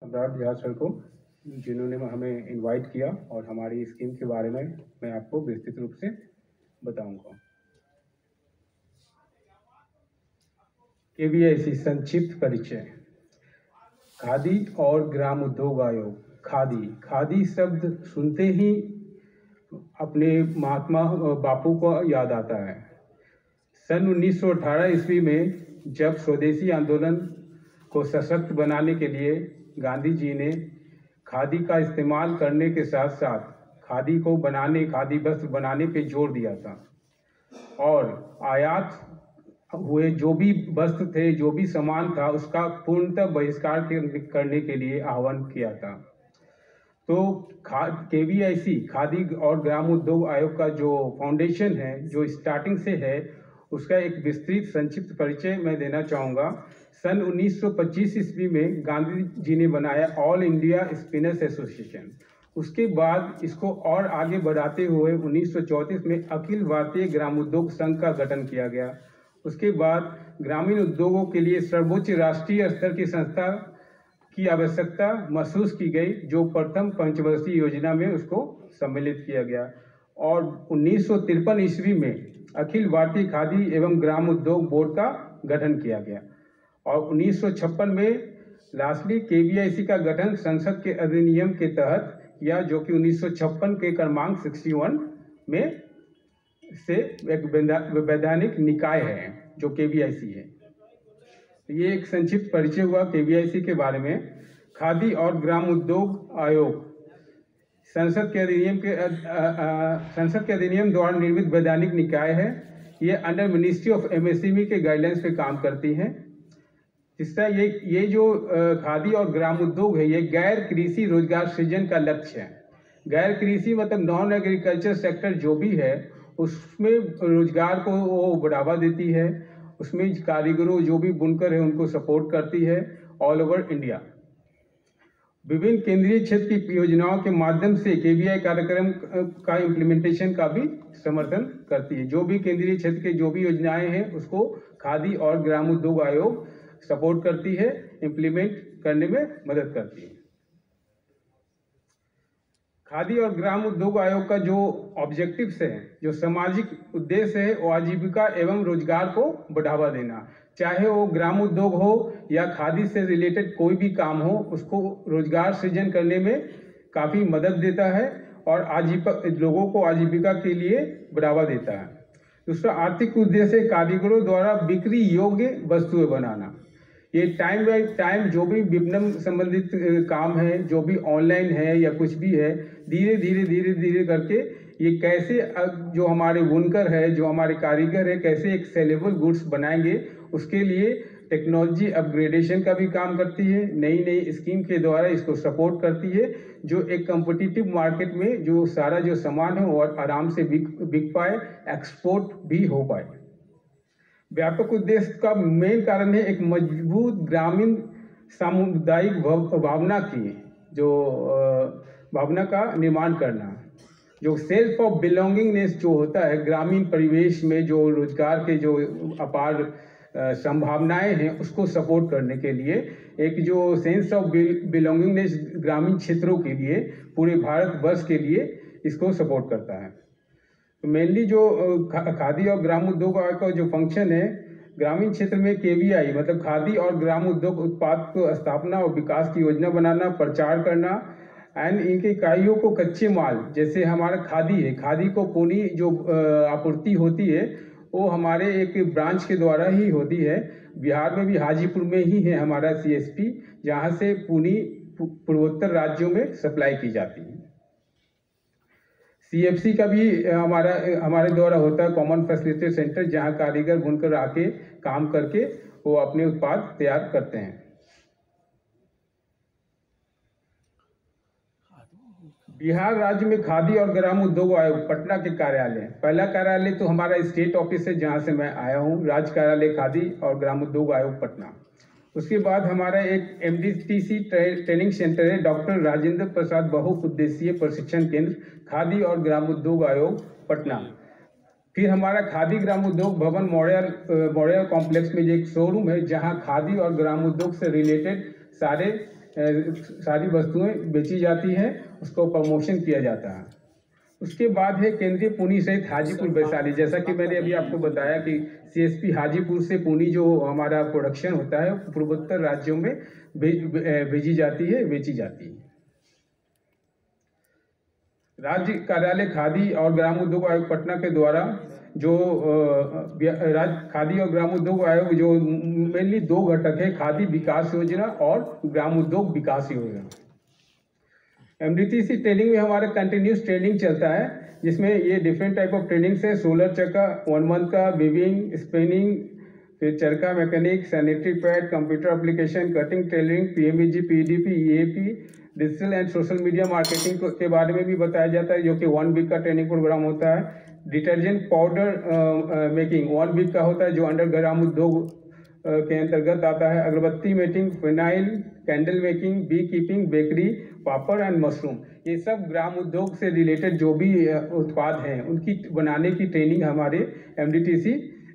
सम्राट झा सर को, जिन्होंने हमें इनवाइट किया और हमारी स्कीम के बारे में मैं आपको विस्तृत रूप से बताऊंगा। KVIC संक्षिप्त परिचय। खादी और ग्राम उद्योग आयोग। खादी शब्द सुनते ही अपने महात्मा बापू को याद आता है। सन 1918 ईस्वी में जब स्वदेशी आंदोलन को सशक्त बनाने के लिए गांधी जी ने खादी का इस्तेमाल करने के साथ साथ खादी वस्त्र बनाने पे जोर दिया था और आयात हुए जो भी वस्त्र थे, जो भी सामान था, उसका पूर्णतः बहिष्कार करने के लिए आह्वान किया था। तो KVIC खादी और ग्राम उद्योग आयोग का जो फाउंडेशन है, जो स्टार्टिंग से है, उसका एक विस्तृत संक्षिप्त परिचय मैं देना चाहूँगा। सन 1925 ईस्वी में गांधी जी ने बनाया ऑल इंडिया स्पिनर्स एसोसिएशन। उसके बाद इसको और आगे बढ़ाते हुए 1934 में अखिल भारतीय ग्राम उद्योग संघ का गठन किया गया। उसके बाद ग्रामीण उद्योगों के लिए सर्वोच्च राष्ट्रीय स्तर की संस्था की आवश्यकता महसूस की गई, जो प्रथम पंचवर्षीय योजना में उसको सम्मिलित किया गया और 1953 ईस्वी में अखिल भारतीय खादी एवं ग्राम उद्योग बोर्ड का गठन किया गया और 1956 में लास्टली KVIC का गठन संसद के अधिनियम के तहत किया, जो कि 1956 के क्रमांक 61 में से एक वैधानिक निकाय है जो KVIC है। ये एक संक्षिप्त परिचय हुआ KVIC के बारे में। खादी और ग्राम उद्योग आयोग संसद के अधिनियम द्वारा निर्मित वैधानिक निकाय है। ये अंडर मिनिस्ट्री ऑफ MSME के गाइडलाइंस पे काम करती है। तीसरा, ये जो खादी और ग्राम उद्योग है, ये गैर कृषि रोजगार सृजन का लक्ष्य है। गैर कृषि मतलब नॉन एग्रीकल्चर सेक्टर जो भी है, उसमें रोजगार को वो बढ़ावा देती है। उसमें कारीगरों, जो भी बुनकर है, उनको सपोर्ट करती है ऑल ओवर इंडिया। विभिन्न केंद्रीय क्षेत्र की योजनाओं के माध्यम से KVI कार्यक्रम का इम्प्लीमेंटेशन का भी समर्थन करती है। जो भी केंद्रीय क्षेत्र के जो भी योजनाएं हैं, उसको खादी और ग्राम उद्योग आयोग सपोर्ट करती है, इम्प्लीमेंट करने में मदद करती है। खादी और ग्राम उद्योग आयोग का जो ऑब्जेक्टिव्स है, जो सामाजिक उद्देश्य है, वो आजीविका एवं रोजगार को बढ़ावा देना। चाहे वो ग्राम उद्योग हो या खादी से रिलेटेड कोई भी काम हो, उसको रोजगार सृजन करने में काफ़ी मदद देता है और लोगों को आजीविका के लिए बढ़ावा देता है। दूसरा, आर्थिक उद्देश्य कारीगरों द्वारा बिक्री योग्य वस्तुएं बनाना। ये टाइम बाय टाइम जो भी विपणन संबंधित काम है, जो भी ऑनलाइन है या कुछ भी है, धीरे धीरे करके ये कैसे जो हमारे बुनकर है, जो हमारे कारीगर है, कैसे एक सेलेबल गुड्स बनाएंगे, उसके लिए टेक्नोलॉजी अपग्रेडेशन का भी काम करती है। नई स्कीम के द्वारा इसको सपोर्ट करती है, जो एक कॉम्पिटिटिव मार्केट में जो सारा जो सामान है और आराम से बिक पाए, एक्सपोर्ट भी हो पाए। व्यापक उद्देश्य का मेन कारण है एक मजबूत ग्रामीण सामुदायिक भावना का निर्माण करना। जो सेल्फ ऑफ बिलोंगिंगनेस जो होता है ग्रामीण परिवेश में, जो रोजगार के जो अपार संभावनाएं हैं, उसको सपोर्ट करने के लिए एक जो सेंस ऑफ बिलोंगिंगनेस ग्रामीण क्षेत्रों के लिए, पूरे भारतवर्ष के लिए इसको सपोर्ट करता है। तो मेनली जो खादी और ग्राम उद्योग का जो फंक्शन है, ग्रामीण क्षेत्र में KVI मतलब खादी और ग्राम उद्योग उत्पाद को स्थापना और विकास की योजना बनाना, प्रचार करना एंड इनके इकाइयों को कच्चे माल, जैसे हमारा खादी है, खादी को पूनी जो आपूर्ति होती है, वो हमारे एक ब्रांच के द्वारा ही होती है। बिहार में भी हाजीपुर में ही है हमारा CSP, जहाँ से पूनी पूर्वोत्तर राज्यों में सप्लाई की जाती है। CFC का भी हमारे द्वारा होता है, कॉमन फैसिलिटी सेंटर, जहां कारीगर बुनकर आके काम करके वो अपने उत्पाद तैयार करते हैं। बिहार राज्य में खादी और ग्राम उद्योग आयोग पटना के कार्यालय, पहला कार्यालय तो हमारा स्टेट ऑफिस है जहां से मैं आया हूं, राज्य कार्यालय खादी और ग्राम उद्योग आयोग पटना। उसके बाद हमारा एक MDTC ट्रेनिंग सेंटर है, डॉक्टर राजेंद्र प्रसाद बहुउद्देशीय प्रशिक्षण केंद्र, खादी और ग्राम उद्योग आयोग पटना। फिर हमारा खादी ग्राम उद्योग भवन मॉडल कॉम्प्लेक्स में एक शोरूम है, जहां खादी और ग्राम उद्योग से रिलेटेड सारे सारी वस्तुएं बेची जाती हैं, उसको प्रमोशन किया जाता है। उसके बाद है केंद्रीय पुनी सहित हाजीपुर वैशाली। जैसा कि मैंने अभी आपको बताया कि सीएसपी हाजीपुर से पुनी जो हमारा प्रोडक्शन होता है पूर्वोत्तर राज्यों में भेजी जाती है, बेची जाती है। राज्य कार्यालय खादी और ग्राम उद्योग आयोग पटना के द्वारा जो राज्य खादी और ग्राम उद्योग आयोग जो मेनली 2 घटक है, खादी विकास योजना और ग्राम उद्योग विकास योजना। एमडीटीसी ट्रेनिंग में हमारा कंटिन्यूस ट्रेनिंग चलता है, जिसमें ये डिफरेंट टाइप ऑफ ट्रेनिंग्स है। सोलर चक्का 1 मंथ का, वीविंग, स्पिनिंग, फिर चरखा mechanic, sanitary pad, computer application, cutting, tailoring, PMVG, PDP, EAP, digital and social media marketing के बारे में भी बताया जाता है, जो कि 1 वीक का ट्रेनिंग प्रोग्राम होता है। डिटर्जेंट पाउडर मेकिंग 1 वीक का होता है, जो अंडर ग्राम उद्योग के अंतर्गत आता है। Agarbatti making, phenyl, candle making, bee keeping, bakery, papad and mushroom, ये सब ग्राम उद्योग से रिलेटेड जो भी उत्पाद हैं उनकी बनाने की ट्रेनिंग हमारे एमडीटीसी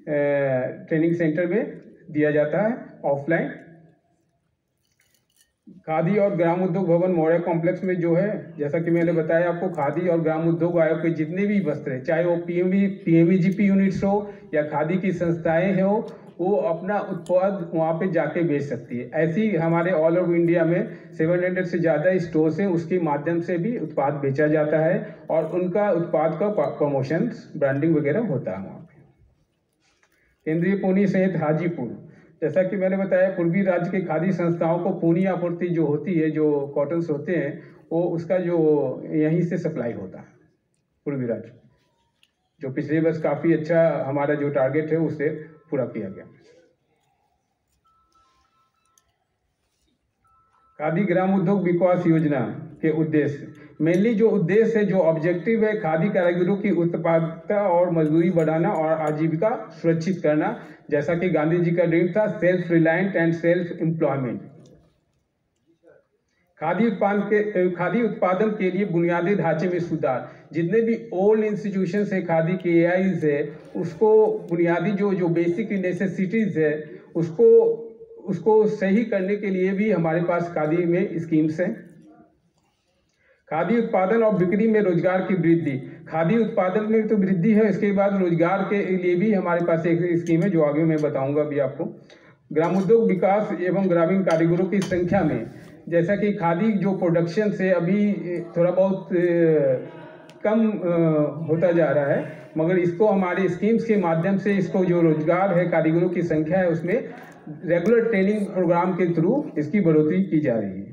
ट्रेनिंग सेंटर में दिया जाता है ऑफलाइन। खादी और ग्राम उद्योग भवन मौर्य कॉम्प्लेक्स में जो है, जैसा कि मैंने बताया आपको, खादी और ग्राम उद्योग आयोग के जितने भी वस्त्र हैं, चाहे वो पीएमवीजीपी यूनिट्स हो या खादी की संस्थाएं हो, वो अपना उत्पाद वहाँ पे जाके बेच सकती है। ऐसी हमारे ऑल ओवर इंडिया में 700 से ज़्यादा स्टोर्स हैं, उसके माध्यम से भी उत्पाद बेचा जाता है और उनका उत्पाद का प्रमोशन, ब्रांडिंग वगैरह होता है वहाँ पे। केंद्रीय पुनी सहित हाजीपुर, जैसा कि मैंने बताया, पूर्वी राज्य के खादी संस्थाओं को पुनी आपूर्ति जो होती है, जो कॉटन्स होते हैं, वो उसका जो यहीं से सप्लाई होता है पूर्वी राज्य, जो पिछले वर्ष काफ़ी अच्छा हमारा जो टारगेट है उसे पूरा किया गया। खादी ग्राम उद्योग विकास योजना के उद्देश्य, मेनली जो उद्देश्य है, जो ऑब्जेक्टिव है, खादी कारीगरों की उत्पादकता और मजदूरी बढ़ाना और आजीविका सुरक्षित करना, जैसा कि गांधी जी का ड्रीम था, self reliant and self employment. Khadi उत्पादन के लिए बुनियादी ढांचे में सुधार, जितने भी ओल्ड इंस्टीट्यूशंस है खादी के एआईज है, उसको बुनियादी जो बेसिक नेसेसिटीज है उसको सही करने के लिए भी हमारे पास खादी में स्कीम्स हैं। खादी उत्पादन और बिक्री में रोजगार की वृद्धि, खादी उत्पादन में तो वृद्धि है, इसके बाद रोजगार के लिए भी हमारे पास एक स्कीम है जो आगे मैं बताऊंगा अभी आपको। ग्राम उद्योग विकास एवं ग्रामीण कारीगरों की संख्या में, जैसा कि खादी जो प्रोडक्शन से अभी थोड़ा बहुत कम होता जा रहा है, मगर इसको हमारे स्कीम्स के माध्यम से इसको जो रोजगार है, कारीगरों की संख्या है, उसमें रेगुलर ट्रेनिंग प्रोग्राम के थ्रू इसकी बढ़ोतरी की जा रही है।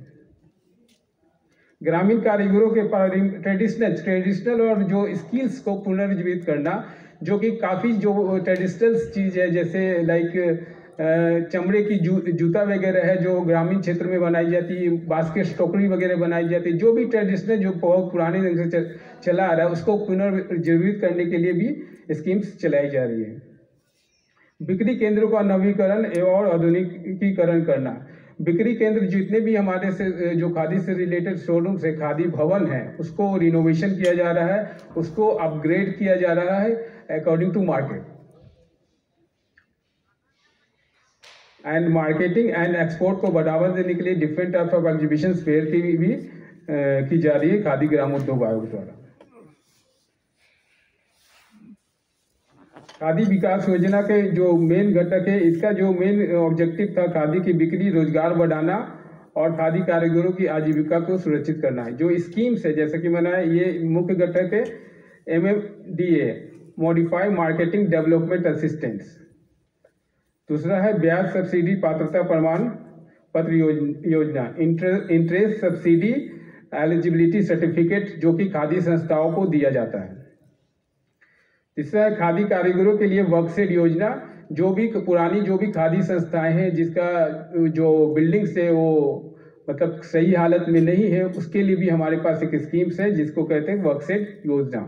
ग्रामीण कारीगरों के ट्रेडिशनल और जो स्किल्स को पुनर्जीवित करना, जो कि काफ़ी जो ट्रेडिशनल चीज़ है, जैसे लाइक चमड़े की जूता वगैरह है जो ग्रामीण क्षेत्र में बनाई जाती है, बास्केट टोकरी वगैरह बनाई जाती है, जो भी ट्रेडिशनल जो बहुत पुराने ढंग से चला आ रहा है, उसको पुनर्जीवित करने के लिए भी स्कीम्स चलाई जा रही है। बिक्री केंद्रों का नवीकरण एवं आधुनिकीकरण करना, बिक्री केंद्र जितने भी हमारे से जो खादी से रिलेटेड शोरूम से खादी भवन है, उसको रिनोवेशन किया जा रहा है, उसको अपग्रेड किया जा रहा है according to market. And marketing and export को बढ़ावा देने के लिए different type of exhibition fair की भी की जा रही है खादी ग्राम उद्योग आयोग द्वारा। खादी विकास योजना के जो मेन घटक है, इसका जो मेन ऑब्जेक्टिव था, खादी की बिक्री, रोजगार बढ़ाना और खादी कारीगरों की आजीविका को सुरक्षित करना है। जो स्कीम्स है, जैसे कि मैंने ये मुख्य घटक है MMDA, modify marketing development assistance. दूसरा है ब्याज सब्सिडी पात्रता प्रमाण पत्र योजना, इंटरेस्ट सब्सिडी एलिजिबिलिटी सर्टिफिकेट, जो कि खादी संस्थाओं को दिया जाता है। तीसरा है खादी कारीगरों के लिए वर्कशेड योजना, जो भी पुरानी जो भी खादी संस्थाएं हैं जिसका जो बिल्डिंग्स है वो मतलब सही हालत में नहीं है, उसके लिए भी हमारे पास एक स्कीम्स है जिसको कहते हैं वर्कशेड योजना।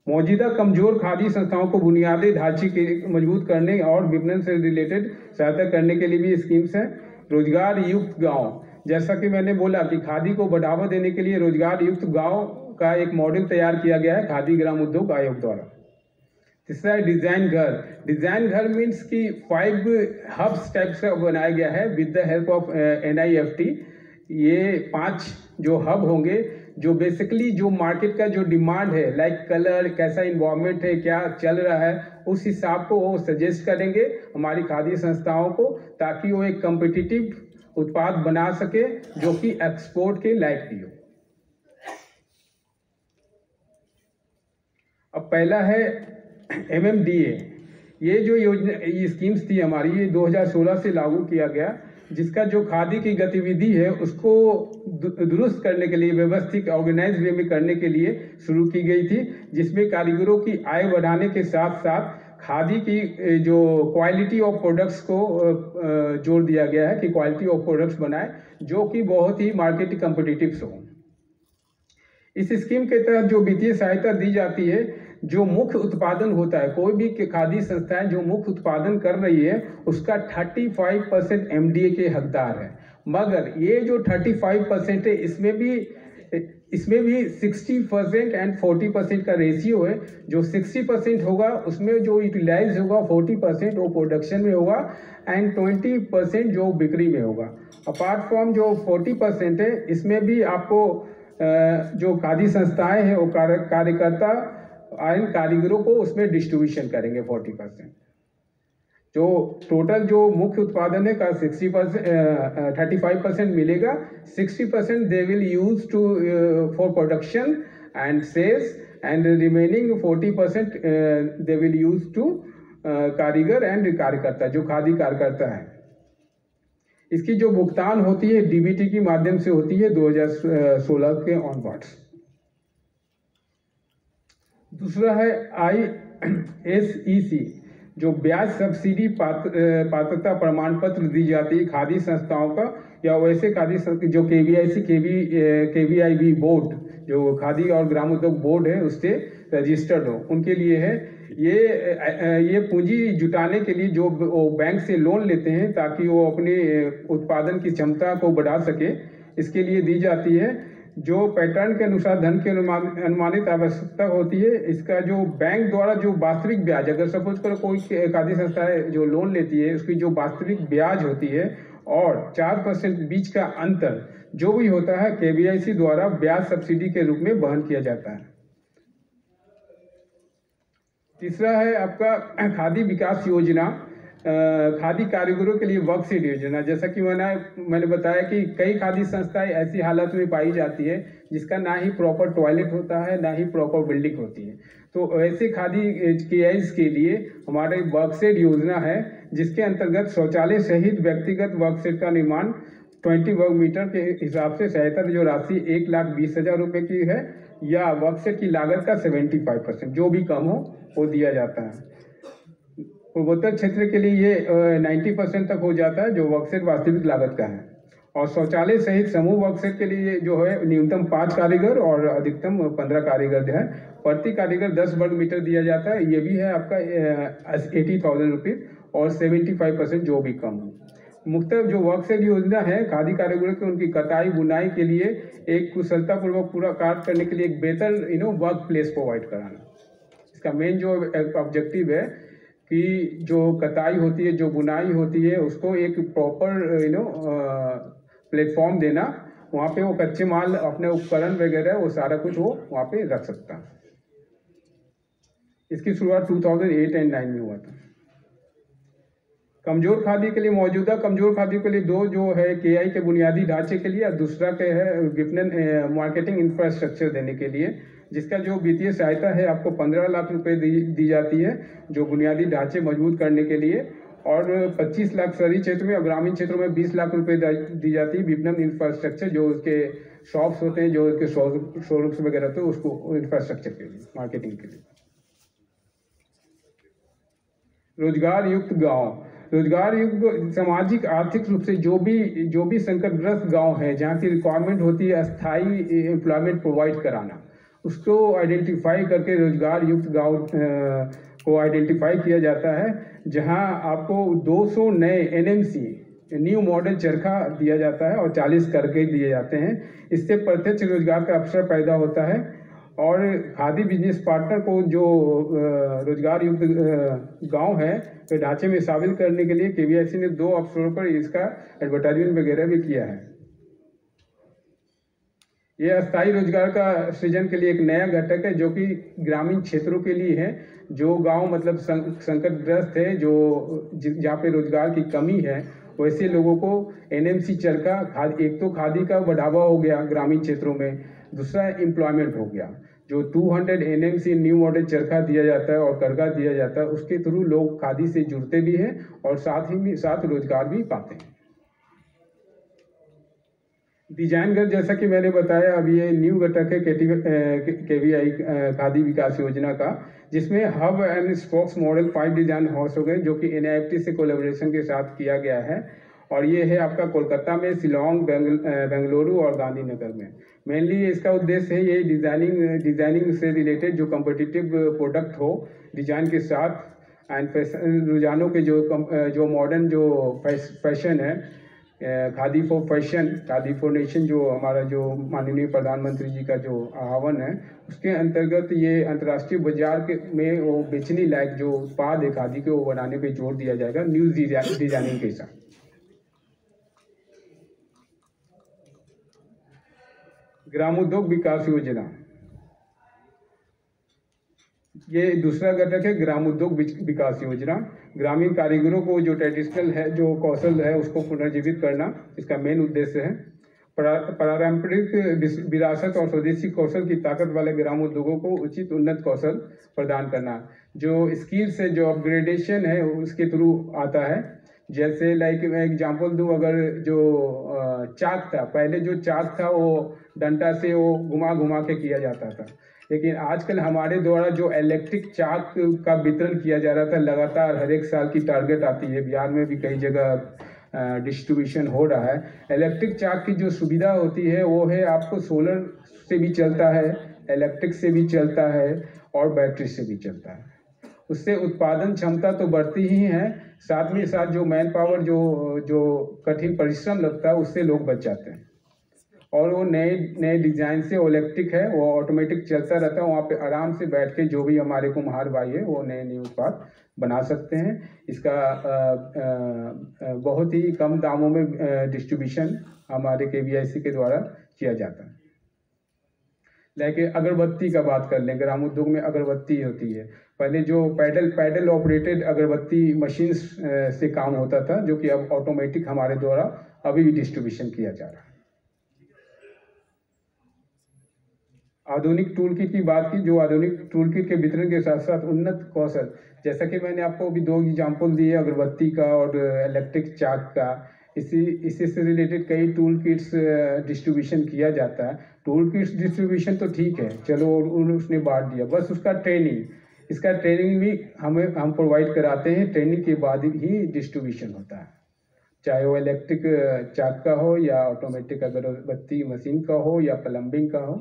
मौजूदा कमजोर खादी संस्थाओं को बुनियादी ढांचे के मजबूत करने और विपणन से रिलेटेड सहायता करने के लिए भी स्कीम्स हैं। रोजगार युक्त गांव, जैसा कि मैंने बोला कि खादी को बढ़ावा देने के लिए रोजगार युक्त गांव का एक मॉडल तैयार किया गया है खादी ग्राम उद्योग आयोग द्वारा। तीसरा है डिज़ाइन घर। डिज़ाइन घर मीन्स कि 5 हब्स टाइप से बनाया गया है with the help of NIFT। ये 5 जो हब होंगे जो बेसिकली जो मार्केट का जो डिमांड है, लाइक कलर, कैसा इन्वायरमेंट है, क्या चल रहा है, उस हिसाब को वो सजेस्ट करेंगे हमारी खादी संस्थाओं को, ताकि वो एक कम्पिटिटिव उत्पाद बना सके जो कि एक्सपोर्ट के लायक भी हो। अब पहला है MMDA। ये जो योजना, ये स्कीम्स थी हमारी, ये 2016 से लागू किया गया, जिसका जो खादी की गतिविधि है उसको दुरुस्त करने के लिए, व्यवस्थित ऑर्गेनाइज वे में करने के लिए शुरू की गई थी, जिसमें कारीगरों की आय बढ़ाने के साथ साथ खादी की जो क्वालिटी ऑफ प्रोडक्ट्स को जोर दिया गया है कि क्वालिटी ऑफ प्रोडक्ट्स बनाए जो कि बहुत ही मार्केट कम्पिटिटिव हो। इस स्कीम के तहत जो वित्तीय सहायता दी जाती है, जो मुख्य उत्पादन होता है, कोई भी खादी संस्थाएं जो मुख्य उत्पादन कर रही है उसका 35% MDA के हकदार है। मगर ये जो 35% है, इसमें भी 60% एंड 40% का रेशियो है। जो 60% होगा उसमें जो यूटिलाइज होगा 40% वो प्रोडक्शन में होगा एंड 20% जो बिक्री में होगा। अपार्ट फ्रॉम जो 40% है, इसमें भी आपको जो खादी संस्थाएं हैं वो कार्यकर्ता आयन कारीगरों को उसमें डिस्ट्रीब्यूशन करेंगे 40%। जो टोटल जो मुख्य उत्पादन है का 35% मिलेगा, 60% they will use to for production and sales and remaining 40% they will use to कारीगर एंड कार्यकर्ता, जो खादी कार्यकर्ता है। इसकी जो भुगतान होती है DBT के माध्यम से होती है 2016 के ऑनवर्ड्स। दूसरा है ISEC, जो ब्याज सब्सिडी पात्रता प्रमाण पत्र दी जाती है खादी संस्थाओं का, या वैसे खादी जो KVIB बोर्ड, जो खादी और ग्राम उद्योग बोर्ड है उससे रजिस्टर्ड हो, उनके लिए है। ये पूंजी जुटाने के लिए जो वो बैंक से लोन लेते हैं ताकि वो अपने उत्पादन की क्षमता को बढ़ा सके, इसके लिए दी जाती है। जो पैटर्न के अनुसार धन की अनुमानित आवश्यकता होती है, इसका जो बैंक द्वारा जो वास्तविक ब्याज, अगर सपोज करो कोई खादी संस्था है जो लोन लेती है, उसकी जो वास्तविक ब्याज होती है और 4% बीच का अंतर जो भी होता है KVIC द्वारा ब्याज सब्सिडी के रूप में वहन किया जाता है। तीसरा है आपका खादी विकास योजना, खादी कारीगरों के लिए वर्क सीट योजना। जैसा कि मैंने बताया कि कई खादी संस्थाएं ऐसी हालत में पाई जाती है जिसका ना ही प्रॉपर टॉयलेट होता है, ना ही प्रॉपर बिल्डिंग होती है। तो ऐसे खादी KIs के लिए हमारे वर्क सेट योजना है, जिसके अंतर्गत शौचालय सहित व्यक्तिगत वर्क सेट का निर्माण 20 वर्ग मीटर के हिसाब से सहायता जो राशि 1,20,000 रुपये की है, या वर्क सेट की लागत का 75%, जो भी कम हो वो दिया जाता है। पूर्वोत्तर क्षेत्र के लिए ये 90% तक हो जाता है जो वर्कसेट वास्तविक लागत का है। और शौचालय सहित समूह वर्कसेट के लिए जो है न्यूनतम 5 कारीगर और अधिकतम 15 कारीगर जो है, प्रति कारीगर 10 वर्ग मीटर दिया जाता है। ये भी है आपका 80,000 रुपीज़, और 75% जो भी कम हो। मुख्य जो वर्कसेट योजना है खादी कारीगरों की उनकी कटाई बुनाई के लिए एक कुशलतापूर्वक पूरा कार्य करने के लिए एक बेहतर वर्क प्लेस प्रोवाइड कराना। इसका मेन जो ऑब्जेक्टिव है कि जो कताई होती है, जो बुनाई होती है, उसको एक प्रॉपर प्लेटफॉर्म देना, वहाँ पे वो कच्चे माल, अपने उपकरण वगैरह वो सारा कुछ वो वहाँ पे रख सकता है। इसकी शुरुआत 2008 एंड 2009 में हुआ था। कमजोर खादी के लिए, मौजूदा कमजोर खादी के लिए दो जो है KI के बुनियादी ढांचे के लिए, और दूसरा के है विपणन मार्केटिंग इंफ्रास्ट्रक्चर देने के लिए, जिसका जो वित्तीय सहायता है आपको 15 लाख रुपए दी जाती है जो बुनियादी ढांचे मजबूत करने के लिए, और 25 लाख शहरी क्षेत्र में और ग्रामीण क्षेत्रों में 20 लाख रुपए दी जाती है विपणन इंफ्रास्ट्रक्चर, जो उसके शॉप्स होते हैं, जो उसके शोरूम्स वगैरह होते हैं, उसको इंफ्रास्ट्रक्चर के लिए, मार्केटिंग के लिए। रोजगार युक्त गाँव, रोजगार युक्त सामाजिक आर्थिक रूप से जो भी संकटग्रस्त गांव है जहां की रिक्वायरमेंट होती है अस्थायी एम्प्लॉयमेंट प्रोवाइड कराना, उसको आइडेंटिफाई करके रोजगार युक्त गांव को आइडेंटिफाई किया जाता है, जहां आपको 200 नए NMC न्यू मॉडल चरखा दिया जाता है और 40 करके दिए जाते हैं। इससे प्रत्यक्ष रोजगार का अवसर पैदा होता है और खादी बिजनेस पार्टनर को जो रोजगार युक्त गांव है के ढांचे में शामिल करने के लिए केवीआईसी ने 2 अवसरों पर इसका एडवर्टाइजमेंट वगैरह भी किया है। ये अस्थायी रोजगार का सृजन के लिए एक नया घटक है जो कि ग्रामीण क्षेत्रों के लिए है, जो गांव मतलब संकटग्रस्त है, जो जहाँ पे रोजगार की कमी है, वैसे लोगों को एनएमसी चरखा एक तो खादी का बढ़ावा हो गया ग्रामीण क्षेत्रों में, दूसरा एम्प्लॉयमेंट हो गया। जो 200 एनएमसी न्यू मॉडल चरखा दिया जाता है और करघा दिया जाता है, उसके थ्रू लोग खादी से जुड़ते भी हैं और साथ रोजगार भी पाते हैं। डिजाइन घर, जैसा कि मैंने बताया, अब ये न्यू घटक है केवीआई खादी विकास योजना का, जिसमें hub and spokes model 5 design house हो गए जो कि एनआईएफटी से कोलैबोरेशन के साथ किया गया है। और ये है आपका कोलकाता में, शिलोंग, बेंगलुरु और गांधीनगर में। मेनली इसका उद्देश्य है ये डिजाइनिंग से रिलेटेड जो कम्पिटिटिव प्रोडक्ट हो डिजाइन के साथ एंड रुझानों के जो मॉडर्न जो फैशन है, khadi for fashion, khadi for nation, जो हमारा जो माननीय प्रधानमंत्री जी का जो आह्वान है, उसके अंतर्गत ये अंतर्राष्ट्रीय बाजार में वो बेचने लायक जो उत्पाद है खादी के, वो बनाने पे जोर दिया जाएगा न्यू डिजाइनिंग के साथ। ग्राम उद्योग विकास योजना, ये दूसरा घटक है ग्राम उद्योग विकास योजना। ग्रामीण कारीगरों को जो ट्रेडिशनल है जो कौशल है उसको पुनर्जीवित करना इसका मेन उद्देश्य है। पारंपरिक विरासत और स्वदेशी कौशल की ताकत वाले ग्राम उद्योगों को उचित उन्नत कौशल प्रदान करना, जो स्किल्स है जो अपग्रेडेशन है उसके थ्रू आता है। जैसे लाइक मैं एग्जांपल दूं, अगर जो चाक था, पहले जो चाक था वो डंडा से वो घुमा घुमा के किया जाता था, लेकिन आजकल हमारे द्वारा जो इलेक्ट्रिक चाक का वितरण किया जा रहा था, लगातार हर एक साल की टारगेट आती है, बिहार में भी कई जगह डिस्ट्रीब्यूशन हो रहा है। इलेक्ट्रिक चाक की जो सुविधा होती है वो है आपको सोलर से भी चलता है, इलेक्ट्रिक से भी चलता है और बैटरी से भी चलता है। उससे उत्पादन क्षमता तो बढ़ती ही है, साथ में साथ जो मैन पावर जो कठिन परिश्रम लगता है उससे लोग बच जाते हैं। और वो नए डिजाइन से इलेक्ट्रिक है, वो ऑटोमेटिक चलता रहता है, वहाँ पे आराम से बैठ के जो भी हमारे कुम्हार भाई है वो नए उत्पाद बना सकते हैं। इसका बहुत ही कम दामों में डिस्ट्रीब्यूशन हमारे केवीआईसी के द्वारा किया जाता है। लेकिन अगरबत्ती का बात कर लें, ग्राम उद्योग में अगरबत्ती होती है। पहले जो पैडल ऑपरेटेड अगरबत्ती मशीन से काम होता था, जो कि अब ऑटोमेटिक हमारे द्वारा अभी भी डिस्ट्रीब्यूशन किया जा रहा है। आधुनिक टूल किट की बात की, जो आधुनिक टूल किट के वितरण के साथ साथ उन्नत कौशल, जैसा कि मैंने आपको अभी 2 एग्जाम्पल दिए, अगरबत्ती का और इलेक्ट्रिक चाक का, इसी से रिलेटेड कई टूल किट्स डिस्ट्रीब्यूशन किया जाता है। टूल किट्स डिस्ट्रीब्यूशन तो ठीक है, चलो उसने बांट दिया, बस उसका इसका ट्रेनिंग भी हम प्रोवाइड कराते हैं। ट्रेनिंग के बाद ही डिस्ट्रीब्यूशन होता है, चाहे वो इलेक्ट्रिक चाक का हो या ऑटोमेटिक अगरबत्ती मशीन का हो या प्लम्बिंग का हो।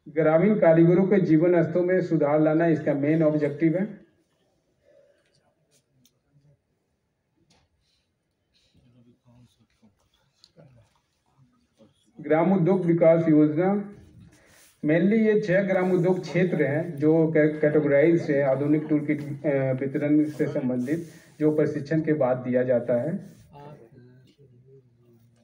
ग्रामीण कारीगरों के जीवन स्तरों में सुधार लाना इसका मेन ऑब्जेक्टिव है। ग्राम उद्योग विकास योजना, मेनली ये 6 ग्राम उद्योग क्षेत्र हैं जो कैटेगराइज है आधुनिक टूल किट वितरण से संबंधित, जो प्रशिक्षण के बाद दिया जाता है।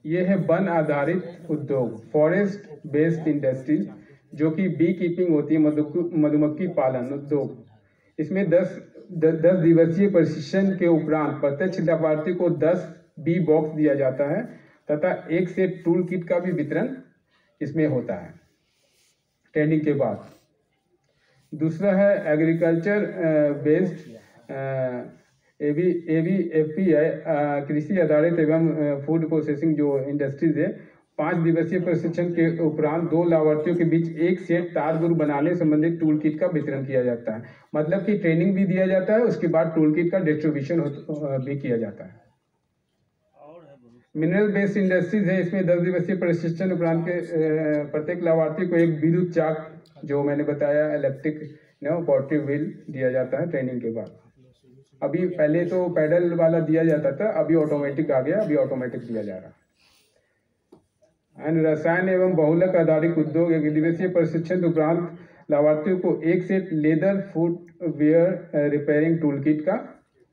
ये है वन आधारित उद्योग, फॉरेस्ट बेस्ड इंडस्ट्रीज, जो कि बी कीपिंग होती है, मधुमक्खी पालन उद्योग। इसमें 10 दिवसीय प्रशिक्षण के उपरांत प्रत्यक्ष लाभार्थी को 10 बी बॉक्स दिया जाता है तथा 1 सेट टूल किट का भी वितरण इसमें होता है ट्रेनिंग के बाद। दूसरा है एग्रीकल्चर बेस्ड ABFPI, कृषि आधारित एवं फूड प्रोसेसिंग जो इंडस्ट्रीज है। 5 दिवसीय प्रशिक्षण के उपरांत 2 लाभार्थियों के बीच 1 सेट तार गुरु बनाने संबंधित टूल किट का वितरण किया जाता है। मतलब कि ट्रेनिंग भी दिया जाता है, उसके बाद टूल किट का डिस्ट्रीब्यूशन भी किया जाता है। मिनरल बेस्ड इंडस्ट्रीज है, इसमें 10 दिवसीय प्रशिक्षण उपरांत के प्रत्येक लाभार्थी को एक विद्युत चाक, जो मैंने बताया इलेक्ट्रिक पोर्टेबल व्हील दिया जाता है ट्रेनिंग के बाद। अभी पहले तो पैडल वाला दिया जाता था, अभी ऑटोमेटिक आ गया, अभी ऑटोमेटिक दिया जा रहा है। एंड रसायन एवं बहुलक आधारित उद्योग एक दिवसीय प्रशिक्षण उपरांत लाभार्थियों को एक set leather footwear repairing tool kit का,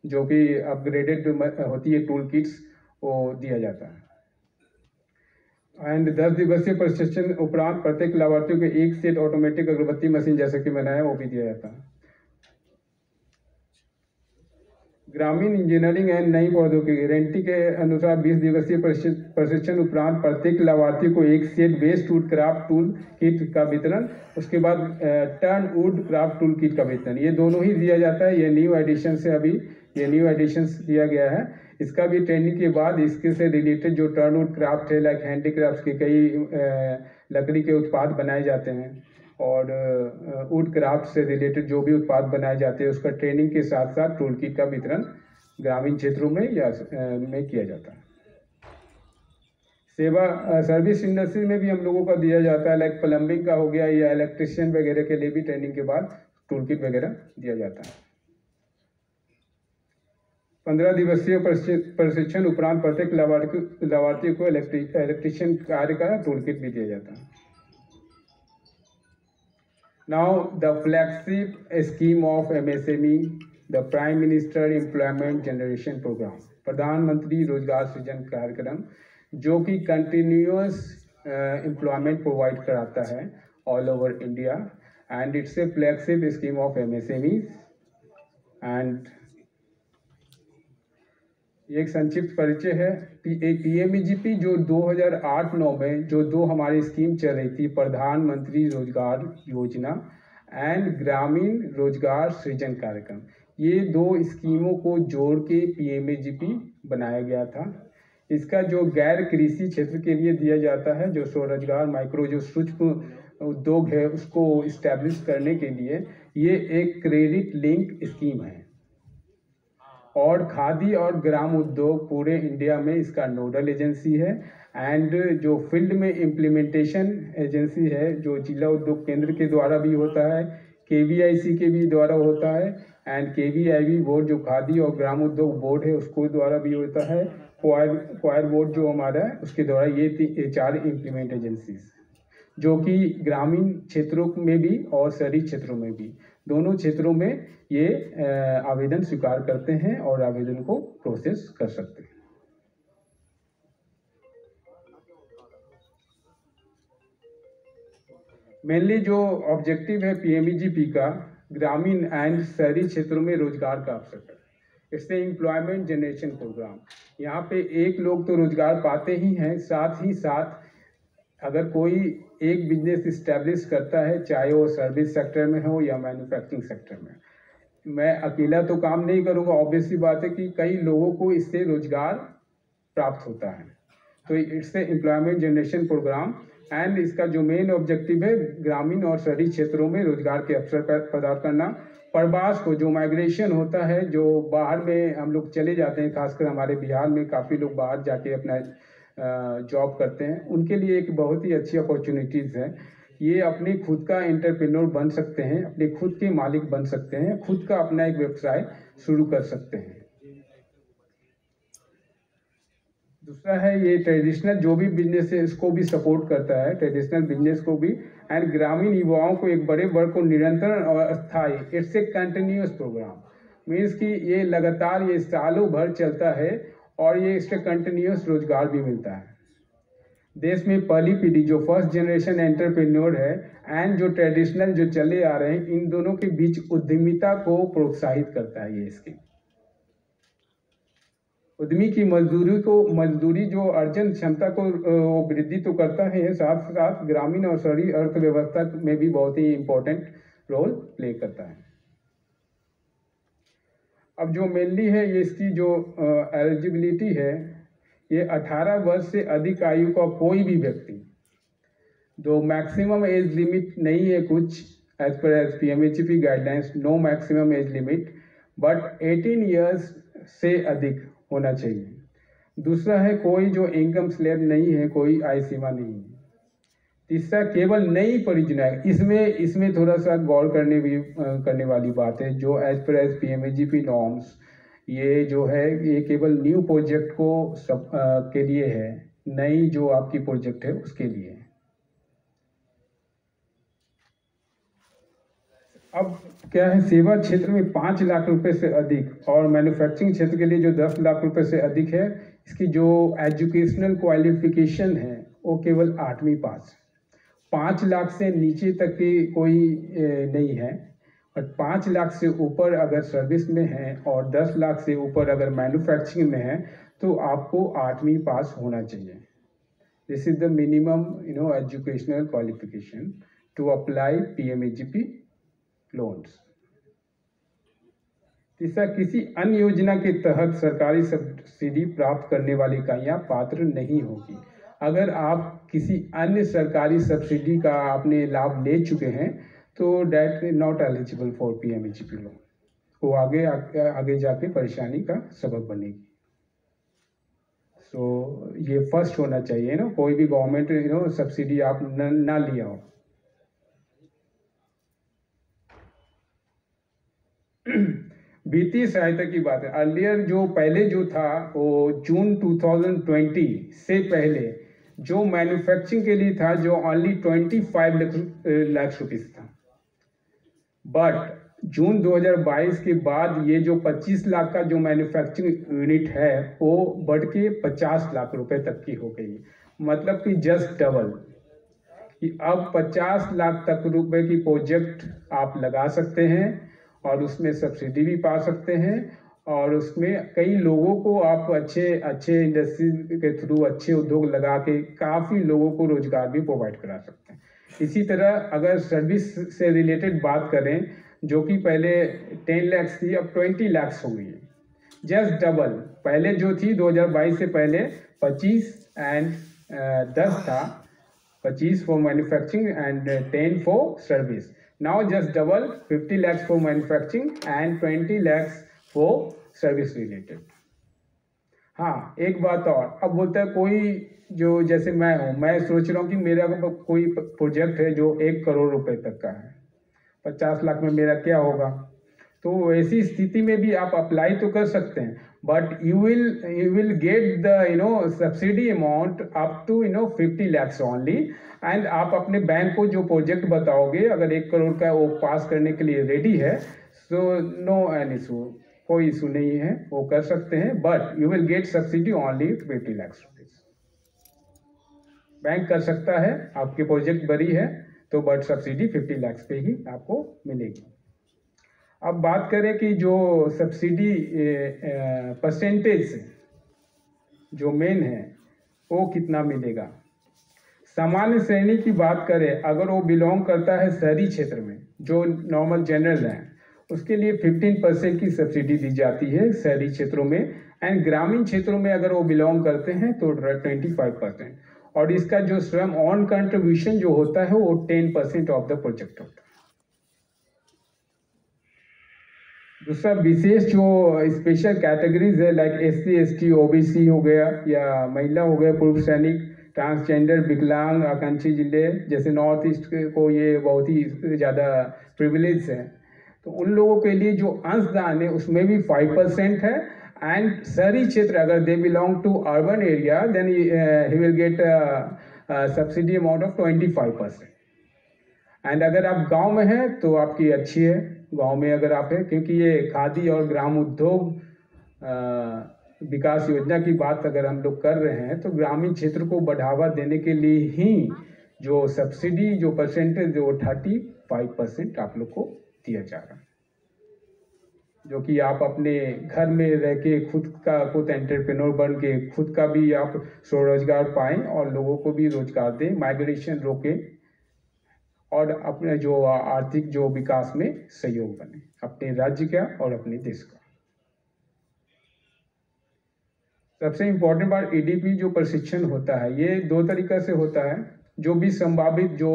जो कि अपग्रेडेड होती है टूल किट्स, वो दिया जाता है। एंड 10 दिवसीय प्रशिक्षण उपरांत प्रत्येक लाभार्थियों को एक सेट ऑटोमेटिक अगरबत्ती मशीन, जैसे कि मैंने वो भी दिया जाता है। ग्रामीण इंजीनियरिंग एंड नई प्रौद्योगिकी गारंटी के अनुसार 20 दिवसीय प्रशिक्षण उपरांत प्रत्येक लाभार्थी को एक set waste wood craft tool kit का वितरण, उसके बाद turn wood craft tool kit का वितरण, ये दोनों ही दिया जाता है। ये न्यू एडिशन से अभी ये न्यू एडिशन दिया गया है। इसका भी ट्रेनिंग के बाद इसके से रिलेटेड जो टर्न वुड क्राफ्ट है, लाइक हैंडीक्राफ्ट के कई लकड़ी के उत्पाद बनाए जाते हैं और वुड क्राफ्ट से रिलेटेड जो भी उत्पाद बनाए जाते हैं उसका ट्रेनिंग के साथ साथ टूल किट का वितरण ग्रामीण क्षेत्रों में या में किया जाता है। सेवा सर्विस इंडस्ट्री में भी हम लोगों का दिया जाता है, लाइक प्लम्बिंग का हो गया या इलेक्ट्रिशियन वगैरह के लिए भी ट्रेनिंग के बाद टूल किट वगैरह दिया जाता है। 15 दिवसीय प्रशिक्षण उपरांत प्रत्येक लाभार्थी को इलेक्ट्रिशियन कार्य का टूल किट भी दिया जाता है। Now the flagship scheme of MSME, the Prime Minister Employment Generation Program, प्रधानमंत्री रोजगार सृजन कार्यक्रम, जो कि कंटिन्यूअस एम्प्लॉयमेंट प्रोवाइड कराता है all over India, and it's a flagship scheme of MSME। And एक संक्षिप्त परिचय है। PMEGP जो 2008-9 में जो दो हमारी स्कीम चल रही थी, प्रधानमंत्री रोजगार योजना एंड ग्रामीण रोजगार सृजन कार्यक्रम, ये दो स्कीमों को जोड़ के PMEGP बनाया गया था। इसका जो गैर कृषि क्षेत्र के लिए दिया जाता है, जो स्वरोजगार माइक्रो जो सूक्ष्म उद्योग है, उसको इस्टेब्लिश करने के लिए ये एक क्रेडिट लिंक स्कीम है। और खादी और ग्राम उद्योग पूरे इंडिया में इसका नोडल एजेंसी है, एंड जो फील्ड में इम्प्लीमेंटेशन एजेंसी है, जो जिला उद्योग केंद्र के द्वारा भी होता है, KVIC के भी द्वारा होता है, एंड KVIB बोर्ड जो खादी और ग्राम उद्योग बोर्ड है उसको द्वारा भी होता है, क्वायर बोर्ड जो हमारा है उसके द्वारा, ये 4 इम्प्लीमेंट एजेंसीज जो कि ग्रामीण क्षेत्रों में भी और शहरी क्षेत्रों में भी, दोनों क्षेत्रों में ये आवेदन स्वीकार करते हैं और आवेदन को प्रोसेस कर सकते हैं। मेनली जो ऑब्जेक्टिव है PMEGP का, ग्रामीण एंड शहरी क्षेत्रों में रोजगार का अवसर है। इससे एम्प्लॉयमेंट जनरेशन प्रोग्राम, यहाँ पे एक लोग तो रोजगार पाते ही हैं, साथ ही साथ अगर कोई एक बिजनेस इस्टेब्लिश करता है, चाहे वो सर्विस सेक्टर में हो या मैन्युफैक्चरिंग सेक्टर में, मैं अकेला तो काम नहीं करूँगा, ऑब्वियस सी बात है कि कई लोगों को इससे रोजगार प्राप्त होता है। तो इससे एम्प्लॉयमेंट जनरेशन प्रोग्राम, एंड इसका जो मेन ऑब्जेक्टिव है ग्रामीण और शहरी क्षेत्रों में रोजगार के अवसर प्रदान करना। प्रवास को जो माइग्रेशन होता है, जो बाहर में हम लोग चले जाते हैं, खासकर हमारे बिहार में काफ़ी लोग बाहर जाके अपना जॉब करते हैं, उनके लिए एक बहुत ही अच्छी अपॉर्चुनिटीज़ है। ये अपने खुद का एंटरप्रेन्योर बन सकते हैं, अपने खुद के मालिक बन सकते हैं, खुद का अपना एक व्यवसाय शुरू कर सकते हैं। दूसरा है ये ट्रेडिशनल जो भी बिजनेस है इसको भी सपोर्ट करता है, ट्रेडिशनल बिजनेस को भी, एंड ग्रामीण युवाओं को एक बड़े वर्ग को निरंतर और अस्थायी, it's a continuous program, means कि ये लगातार ये सालों भर चलता है और ये इससे कंटिन्यूअस रोजगार भी मिलता है। देश में पहली पीढ़ी जो फर्स्ट जनरेशन एंटरप्रेन्योर है एंड जो ट्रेडिशनल जो चले आ रहे हैं, इन दोनों के बीच उद्यमिता को प्रोत्साहित करता है ये स्कीम। उद्यमी की मजदूरी जो अर्जन क्षमता को वृद्धि तो करता है, साथ साथ ग्रामीण और शहरी अर्थव्यवस्था में भी बहुत ही इम्पोर्टेंट रोल प्ले करता है। अब जो मेनली है ये इसकी जो एलिजिबिलिटी है, ये 18 वर्ष से अधिक आयु का कोई भी व्यक्ति, दो मैक्सिमम एज लिमिट नहीं है कुछ, एज पर PMEGP guidelines, no maximum age limit, but 18 years से अधिक होना चाहिए। दूसरा है कोई जो इनकम स्लैब नहीं है, कोई आय सीमा नहीं है। तीसरा केवल नई परियोजना, इसमें थोड़ा सा गौर करने वाली बात है, जो एज पर PMEGP नॉर्म्स, ये जो है ये केवल न्यू प्रोजेक्ट को के लिए है, नई जो आपकी प्रोजेक्ट है उसके लिए। अब क्या है, सेवा क्षेत्र में 5 लाख रुपए से अधिक और मैन्युफैक्चरिंग क्षेत्र के लिए जो 10 लाख रुपए से अधिक है, इसकी जो एजुकेशनल क्वालिफिकेशन है वो केवल 8वीं पास। 5 लाख से नीचे तक की कोई नहीं है, और 5 लाख से ऊपर अगर सर्विस में है और 10 लाख से ऊपर अगर मैन्युफैक्चरिंग में है तो आपको 8वीं पास होना चाहिए। This is the minimum educational qualification to apply PMAGP loans. तीसरा, किसी अन्य योजना के तहत सरकारी सब्सिडी प्राप्त करने वाली इकाइयाँ पात्र नहीं होगी। अगर आप किसी अन्य सरकारी सब्सिडी का आपने लाभ ले चुके हैं तो that is not eligible for PMAGP loan, वो आगे जाके परेशानी का सबब बनेगी। सो ये फर्स्ट होना चाहिए ना, कोई भी गवर्नमेंट सब्सिडी आप ना लिया हो। वित्तीय सहायता की बात है, अर्लियर जो पहले जो था वो जून 2020 से पहले जो मैन्युफैक्चरिंग के लिए था जो ओनली 25 लाख रुपीस था, बट जून 2022 के बाद ये जो 25 लाख का जो मैन्युफैक्चरिंग यूनिट है वो बढ़ के 50 लाख रुपए तक की हो गई। मतलब कि जस्ट डबल, कि अब 50 लाख तक रुपए की प्रोजेक्ट आप लगा सकते हैं और उसमें सब्सिडी भी पा सकते हैं, और उसमें कई लोगों को आप अच्छे इंडस्ट्री के थ्रू अच्छे उद्योग लगा के काफ़ी लोगों को रोजगार भी प्रोवाइड करा सकते हैं। इसी तरह अगर सर्विस से रिलेटेड बात करें, जो कि पहले 10 लाख थी अब 20 लाख हो गई है, जस्ट डबल। पहले जो थी 2022 से पहले 25 एंड 10 था, 25 for manufacturing and 10 for service. Now just double, 50 lakhs for manufacturing and 20 lakhs for service related। हाँ, एक बात और, अब बोलता है कोई जो जैसे मैं हूँ, मैं सोच रहा हूँ कि मेरा कोई प्रोजेक्ट है जो 1 करोड़ रुपए तक का है, 50 लाख में मेरा क्या होगा। तो ऐसी स्थिति में भी आप अप्लाई तो कर सकते हैं, but you will get the subsidy amount up to 50 lakhs only. And आप अपने बैंक को जो प्रोजेक्ट बताओगे, अगर 1 करोड़ का वो पास करने के लिए रेडी है, सो नो एन इशू, कोई इशू नहीं है, वो कर सकते हैं, but you will get subsidy only 50 lakhs rupees. Bank कर सकता है, आपकी प्रोजेक्ट बड़ी है तो, बट सब्सिडी 50 lakhs पे ही आपको मिलेगी। अब बात करें कि जो सब्सिडी परसेंटेज जो मेन है वो कितना मिलेगा। सामान्य श्रेणी की बात करें, अगर वो बिलोंग करता है शहरी क्षेत्र में, जो नॉर्मल जनरल है, उसके लिए 15% की सब्सिडी दी जाती है शहरी क्षेत्रों में, एंड ग्रामीण क्षेत्रों में अगर वो बिलोंग करते हैं तो 25%, और इसका जो स्वयं ऑन कंट्रीब्यूशन जो होता है वो 10% ऑफ द प्रोजेक्ट होता है। दूसरा, विशेष जो स्पेशल कैटेगरीज है लाइक SC ST OBC हो गया, या महिला हो गया, पूर्व सैनिक, ट्रांसजेंडर, विकलांग, आकांक्षी जिले, जैसे नॉर्थ ईस्ट को ये बहुत ही ज़्यादा प्रिविलेज है, तो उन लोगों के लिए जो अंशदान है उसमें भी 5% है। एंड शहरी क्षेत्र अगर they belong to urban area then he will get subsidy amount of 25%। And अगर आप गांव में हैं तो आपकी अच्छी है, गांव में अगर आप हैं, क्योंकि ये खादी और ग्राम उद्योग विकास योजना की बात अगर हम लोग कर रहे हैं तो ग्रामीण क्षेत्र को बढ़ावा देने के लिए ही जो सब्सिडी जो परसेंटेज जो 35% आप लोग को दिया जा रहा है, जो कि आप अपने घर में रह के खुद एंटरप्रेन्योर बन के खुद का भी आप स्वरोजगार पाएं और लोगों को भी रोजगार दें, माइग्रेशन रोकें और अपने जो आर्थिक जो विकास में सहयोग बने, अपने राज्य का और अपने देश का। सबसे इम्पोर्टेंट बात, EDP जो प्रशिक्षण होता है ये 2 तरीका से होता है। जो भी संभावित जो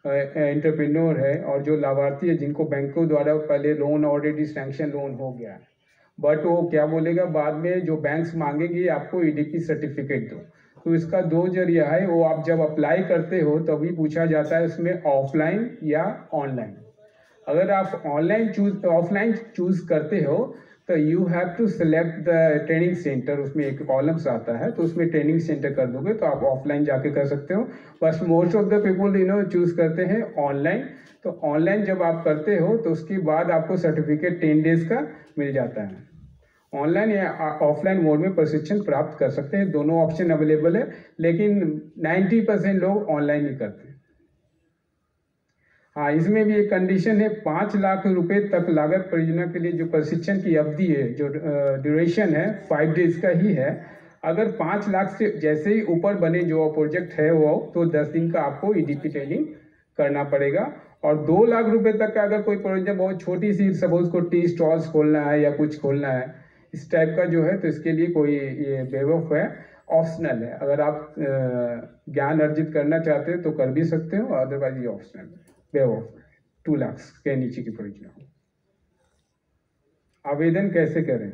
एंटरप्रेन्योर है और जो लाभार्थी है जिनको बैंकों द्वारा पहले लोन ऑलरेडी सैंक्शन लोन हो गया, बट वो क्या बोलेगा बाद में, जो बैंक्स मांगेंगे आपको EDP सर्टिफिकेट दो, तो इसका 2 जरिया है। वो आप जब अप्लाई करते हो तभी पूछा जाता है उसमें ऑफलाइन या ऑनलाइन। अगर आप ऑफलाइन चूज करते हो तो you have to select the training centre, उसमें एक कॉलम्स आता है, तो उसमें ट्रेनिंग सेंटर कर दोगे तो आप ऑफलाइन जाके कर सकते हो। बस most of the people choose करते हैं ऑनलाइन। तो ऑनलाइन जब आप करते हो तो उसके बाद आपको सर्टिफिकेट 10 डेज का मिल जाता है। ऑनलाइन या ऑफलाइन मोड में प्रशिक्षण प्राप्त कर सकते हैं, दोनों ऑप्शन अवेलेबल है, लेकिन 90% लोग ऑनलाइन ही करते हैं। हाँ, इसमें भी एक कंडीशन है, 5 लाख रुपए तक लागत परियोजना के लिए जो प्रशिक्षण की अवधि है, जो ड्यूरेशन है 5 डेज का ही है। अगर 5 लाख से जैसे ही ऊपर बने जो प्रोजेक्ट है वो, तो 10 दिन का आपको ईडीपी ट्रेनिंग करना पड़ेगा। और 2 लाख रुपए तक का अगर कोई प्रोजेक्ट बहुत छोटी सी, सपोज को टी स्टॉल्स खोलना है या कुछ खोलना है इस टाइप का जो है, तो इसके लिए कोई ये बेवकूफ़ है, ऑप्शनल है। अगर आप ज्ञान अर्जित करना चाहते हो तो कर भी सकते हो, अदरवाइज ये ऑप्शनल है, बेवकूफ़ 2 लाख के नीचे की परियोजना। आवेदन कैसे करें?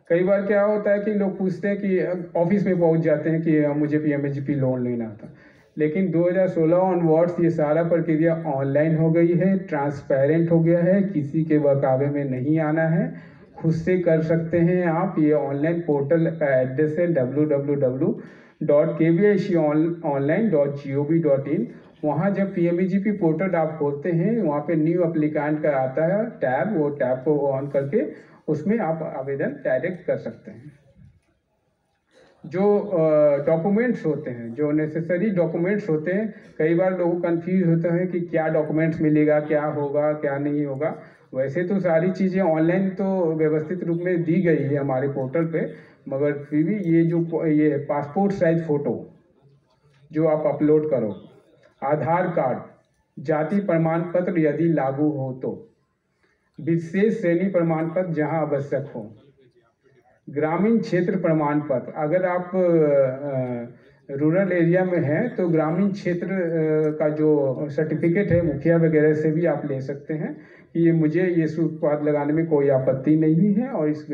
कई बार क्या होता है कि लोग पूछते हैं कि ऑफिस में पहुंच जाते हैं कि मुझे पीएमएजीपी लोन लेना था, लेकिन 2016 ऑनवर्ड्स ये सारा प्रक्रिया ऑनलाइन हो गई है, ट्रांसपेरेंट हो गया है, किसी के बहकावे में नहीं आना है, खुद से कर सकते हैं आप। ये ऑनलाइन पोर्टल का एड्रेस है www.kviconline.gov.in। वहाँ जब पीएमईजीपी पोर्टल आप खोलते हैं, वहाँ पे न्यू एप्लीकेंट का आता है टैब, वो टैब को ऑन करके उसमें आप आवेदन डायरेक्ट कर सकते हैं। जो डॉक्यूमेंट्स होते हैं, जो नेसेसरी डॉक्यूमेंट्स होते हैं, कई बार लोग कंफ्यूज होते हैं कि क्या डॉक्यूमेंट्स मिलेगा, क्या होगा, क्या नहीं होगा। वैसे तो सारी चीज़ें ऑनलाइन तो व्यवस्थित रूप में दी गई है हमारे पोर्टल पे, मगर फिर भी ये पासपोर्ट साइज फ़ोटो जो आप अपलोड करो, आधार कार्ड, जाति प्रमाण पत्र यदि लागू हो तो, विशेष श्रेणी प्रमाण पत्र जहाँ आवश्यक हो, ग्रामीण क्षेत्र प्रमाण पत्र, अगर आप रूरल एरिया में हैं तो ग्रामीण क्षेत्र का जो सर्टिफिकेट है मुखिया वगैरह से भी आप ले सकते हैं कि ये मुझे ये उत्पाद लगाने में कोई आपत्ति नहीं है, और इस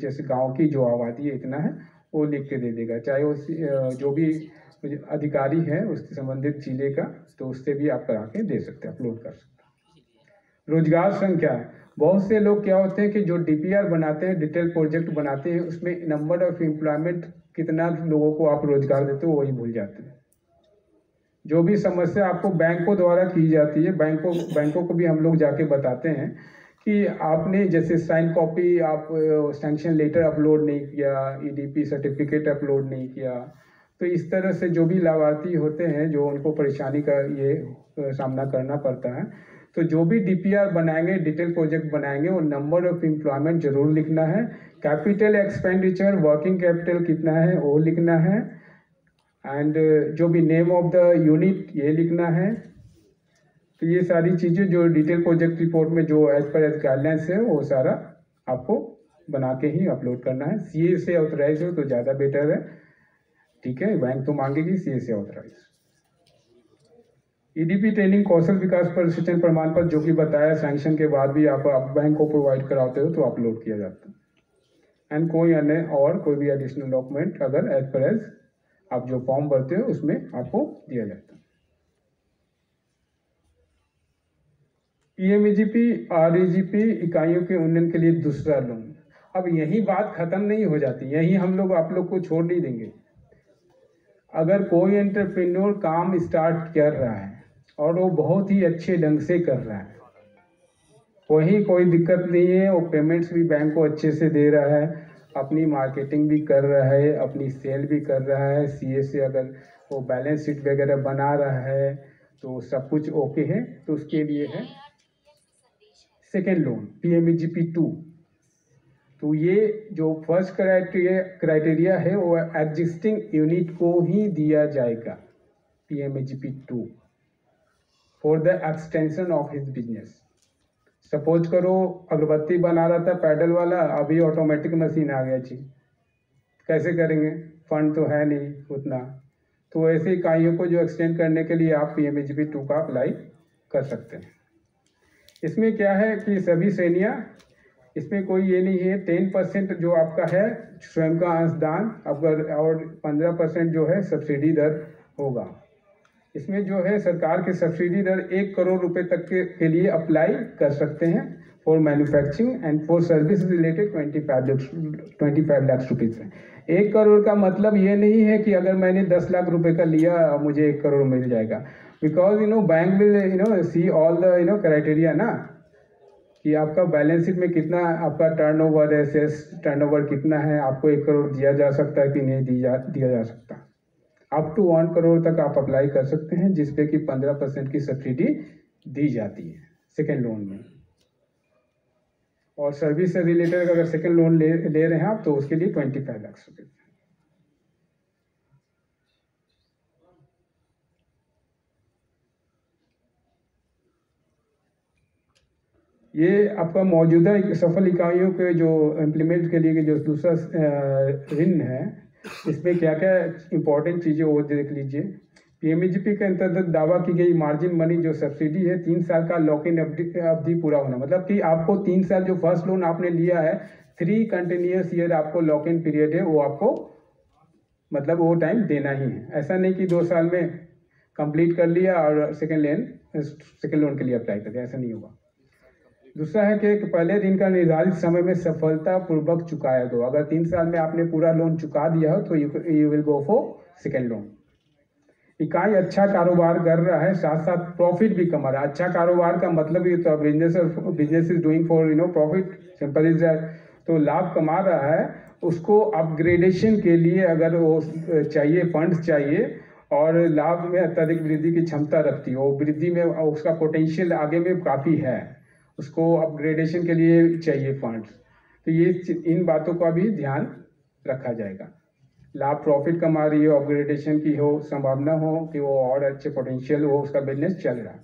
जैसे गांव की जो आबादी है इतना है, वो लिख के दे देगा, चाहे वो जो भी अधिकारी है उसके संबंधित जिले का, तो उससे भी आप करा के दे सकते हैं, अपलोड कर सकते हैं। रोजगार संख्या, बहुत से लोग क्या होते हैं कि जो डीपीआर बनाते हैं, डिटेल प्रोजेक्ट बनाते हैं, उसमें नंबर ऑफ एम्प्लॉयमेंट कितना लोगों को आप रोजगार देते हो वही भूल जाते हैं। जो भी समस्या आपको बैंकों द्वारा की जाती है, बैंकों को भी हम लोग जाके बताते हैं कि आपने जैसे साइन कॉपी, आप सैंक्शन लेटर अपलोड नहीं किया, ईडीपी सर्टिफिकेट अपलोड नहीं किया, तो इस तरह से जो भी लाभार्थी होते हैं जो उनको परेशानी का ये सामना करना पड़ता है। तो जो भी डीपीआर बनाएंगे, डिटेल प्रोजेक्ट बनाएंगे, वो नंबर ऑफ एम्प्लॉयमेंट जरूर लिखना है, कैपिटल एक्सपेंडिचर, वर्किंग कैपिटल कितना है वो लिखना है, एंड जो भी नेम ऑफ द यूनिट ये लिखना है। तो ये सारी चीज़ें जो डिटेल प्रोजेक्ट रिपोर्ट में जो एज पर एज गाइडलाइंस है वो सारा आपको बना के ही अपलोड करना है। सीए से ऑथराइज हो तो ज़्यादा बेटर है, ठीक है, बैंक तो मांगेगी, सीए से ऑथराइज। ईडीपी ट्रेनिंग कौशल विकास प्रशिक्षण प्रमाण पत्र जो कि बताया, सैंक्शन के बाद भी आप बैंक को प्रोवाइड कराते हो तो अपलोड किया जाता है। एंड कोई अन्य और कोई भी एडिशनल डॉक्यूमेंट अगर एज पर एज आप जो फॉर्म भरते हो उसमें आपको दिया जाता है। पीएमईजीपी आरईजीपी इकाइयों के उन्नयन के लिए दूसरा लोन। अब यही बात खत्म नहीं हो जाती, यही हम लोग आप लोग को छोड़ नहीं देंगे। अगर कोई एंटरप्रेन्योर काम स्टार्ट कर रहा है और वो बहुत ही अच्छे ढंग से कर रहा है, वही कोई दिक्कत नहीं है, वो पेमेंट्स भी बैंक को अच्छे से दे रहा है, अपनी मार्केटिंग भी कर रहा है, अपनी सेल भी कर रहा है, सीए से अगर वो बैलेंस शीट वगैरह बना रहा है तो सब कुछ ओके है, तो उसके लिए है सेकेंड लोन पीएमईजीपी 2। तो ये जो फर्स्ट क्राइटेरिया है वो एग्जिस्टिंग यूनिट को ही दिया जाएगा, PMEGP 2 for the extension of his business. Suppose करो अगरबत्ती बना रहा था पैडल वाला, अभी ऑटोमेटिक मशीन आ गया जी, कैसे करेंगे, फंड तो है नहीं उतना, तो ऐसे इकाइयों को जो एक्सटेंड करने के लिए आप पीएमईजीपी 2 का अप्लाई कर सकते हैं। इसमें क्या है कि सभी श्रेणियाँ, इसमें कोई ये नहीं है, 10% जो आपका है स्वयं का अंशदान, अगर और 15% जो है सब्सिडी दर होगा। इसमें जो है सरकार की सब्सिडी दर 1 करोड़ रुपए तक के लिए अप्लाई कर सकते हैं, for manufacturing and for service related 25 lakh rupees है। 1 करोड़ का मतलब ये नहीं है कि अगर मैंने 10 लाख रुपए का लिया मुझे 1 करोड़ मिल जाएगा, because bank will see all the criteria ना, कि आपका बैलेंस शीट में कितना आपका टर्नओवर है, सेल्स टर्नओवर कितना है, आपको 1 करोड़ दिया जा सकता है कि नहीं दिया जा सकता। अप टू 1 करोड़ तक आप अप्लाई कर सकते हैं, जिसपे कि 15% की सब्सिडी दी जाती है सेकेंड लोन में। और सर्विस से रिलेटेड अगर सेकेंड लोन ले रहे हैं आप, तो उसके लिए 25 लाख रुपये। ये आपका मौजूदा सफल इकाइयों के जो इम्प्लीमेंट के लिए जो दूसरा ऋण है, इसमें क्या क्या इंपॉर्टेंट चीज़ें वो देख लीजिए। पीएमजीपी के अंतर्गत दावा की गई मार्जिन मनी जो सब्सिडी है, 3 साल का लॉक इन अवधि पूरा होना, मतलब कि आपको 3 साल जो फर्स्ट लोन आपने लिया है, 3 कंटिन्यूस ईयर आपको लॉक इन पीरियड है, वो आपको मतलब वो टाइम देना ही है। ऐसा नहीं कि 2 साल में कंप्लीट कर लिया और सेकेंड लोन के लिए अप्लाई कर दिया, ऐसा नहीं होगा। दूसरा है कि पहले ऋण का निर्धारित समय में सफलतापूर्वक चुकाया दो। अगर 3 साल में आपने पूरा लोन चुका दिया हो तो you will go for second loan. इकाई अच्छा कारोबार कर रहा है, साथ साथ प्रॉफिट भी कमा रहा है। अच्छा कारोबार का मतलब ये तो business is doing for profit, simple is that. तो लाभ कमा रहा है, उसको अपग्रेडेशन के लिए अगर वो चाहिए, फंड्स चाहिए, और लाभ में अत्यधिक वृद्धि की क्षमता रखती हो, वृद्धि में उसका पोटेंशियल आगे में काफ़ी है, उसको अपग्रेडेशन के लिए चाहिए फंड्स, तो ये इन बातों का भी ध्यान रखा जाएगा। लाभ प्रॉफिट कमा रही हो, अपग्रेडेशन की हो संभावना हो कि वो और अच्छे पोटेंशियल हो, उसका बिजनेस चल रहा है।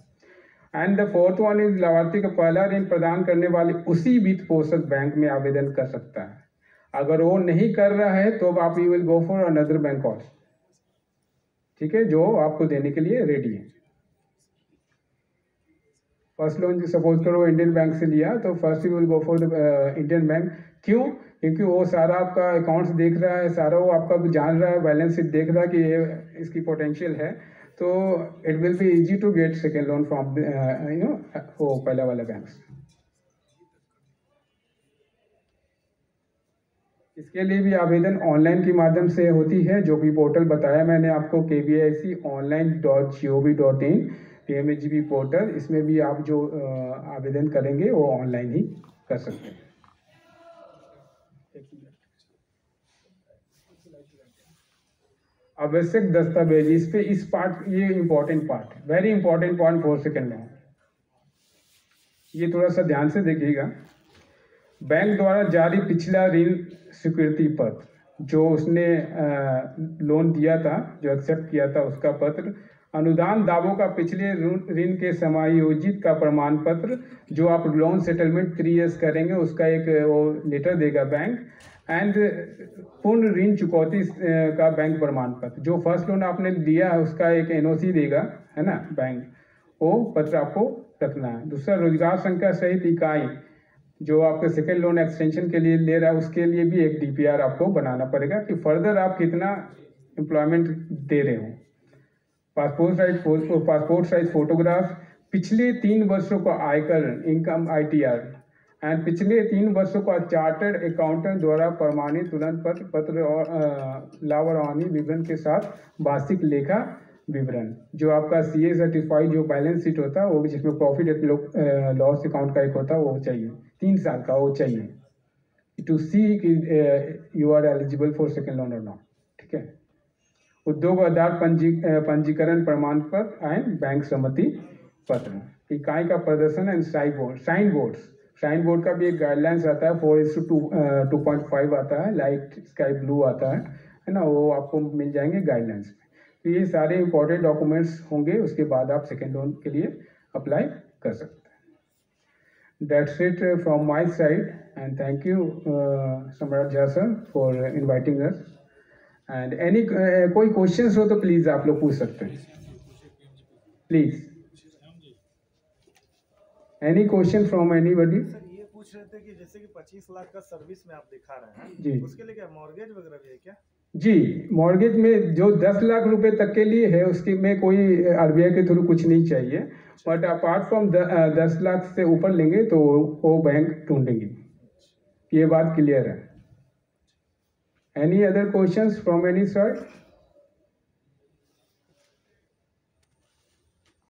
And the fourth one is लाभार्थी का पहला ऋण प्रदान करने वाले उसी वित्त पोषक बैंक में आवेदन कर सकता है। अगर वो नहीं कर रहा है तो आप you will go for another bank also, ठीक है, जो आपको देने के लिए रेडी है। फर्स्ट लोन सपोज करो इंडियन बैंक से लिया, तो first you will go for the Indian bank. क्यों? क्योंकि वो सारा आपका अकाउंट्स देख रहा है, सारा वो आपका जान रहा है, बैलेंस शीट देख रहा है कि ये इसकी पोटेंशियल है, तो it will be easy to get second loan from वो पहला वाला बैंक। इसके लिए भी आवेदन ऑनलाइन के माध्यम से होती है, जो कि पोर्टल बताया मैंने आपको, kviconline.gov.in पीएमजीपी पोर्टल। इसमें भी आप जो आवेदन करेंगे वो ऑनलाइन ही कर सकते हैं। आवश्यक दस्तावेज, इस पे इस पार्ट, ये इंपॉर्टेंट पार्ट है, very important point for second loan, ये थोड़ा सा ध्यान से देखिएगा। बैंक द्वारा जारी पिछला ऋण स्वीकृति पत्र, जो उसने लोन दिया था, जो एक्सेप्ट किया था, उसका पत्र, अनुदान दावों का पिछले ऋण के समायोजित का प्रमाण पत्र, जो आप लोन सेटलमेंट 3 ईयर्स करेंगे उसका एक वो लेटर देगा बैंक, एंड पूर्ण ऋण चुकौती का बैंक प्रमाण पत्र, जो फर्स्ट लोन आपने लिया है उसका एक एनओसी देगा, है ना बैंक, वो पत्र आपको रखना है। दूसरा, रोजगार संख्या सहित इकाई, जो आपके सेकेंड लोन एक्सटेंशन के लिए ले रहा है, उसके लिए भी एक डीपीआर आपको बनाना पड़ेगा कि फर्दर आप कितना एम्प्लॉयमेंट दे रहे हो। पासपोर्ट साइज फोटोग्राफ, पिछले 3 वर्षों का आयकर इनकम ITR, एंड पिछले 3 वर्षों का चार्टर्ड अकाउंटेंट द्वारा प्रमाणित तुलन पत्र और लाभ और हानि विवरण के साथ वार्षिक लेखा विवरण, जो आपका CA सर्टिफाइड जो बैलेंस शीट होता है, वो भी जिसमें प्रॉफिट एंड लॉस अकाउंट का एक होता है, वो चाहिए, 3 साल का वो चाहिए, टू सी कि you are eligible for second loan और नॉट, ठीक है। उद्योग आधार पंजीकरण प्रमाण पत्र एंड बैंक सहमति पत्र, इकाई का प्रदर्शन एंड साइन बोर्ड का भी एक गाइडलाइंस आता है, 4:2.5 आता है, लाइट स्काई ब्लू आता है ना, वो आपको मिल जाएंगे गाइडलाइंस में। तो ये सारे इंपॉर्टेंट डॉक्यूमेंट्स होंगे, उसके बाद आप सेकेंड लोन के लिए अप्लाई कर सकते हैं। That's it from my side, and thank you Samrat Jha sir for inviting us. And any कोई क्वेश्चंस हो तो प्लीज आप लोग पूछ सकते हैं, please. Any question from anybody? Sir ये पूछ रहे थे कि जैसे कि 25 लाख का सर्विस में आप दिखा रहे हैं जी, उसके लिए क्या मॉर्गेज वगैरह भी है क्या? जी, मॉर्गेज में जो 10 लाख रुपए तक के लिए है उसके में कोई आरबीआई के थ्रू कुछ नहीं चाहिए, बट अपार्ट फ्रॉम 10 लाख से ऊपर लेंगे तो वो बैंक ढूंढेंगे। ये बात क्लियर है। Any other questions from any side?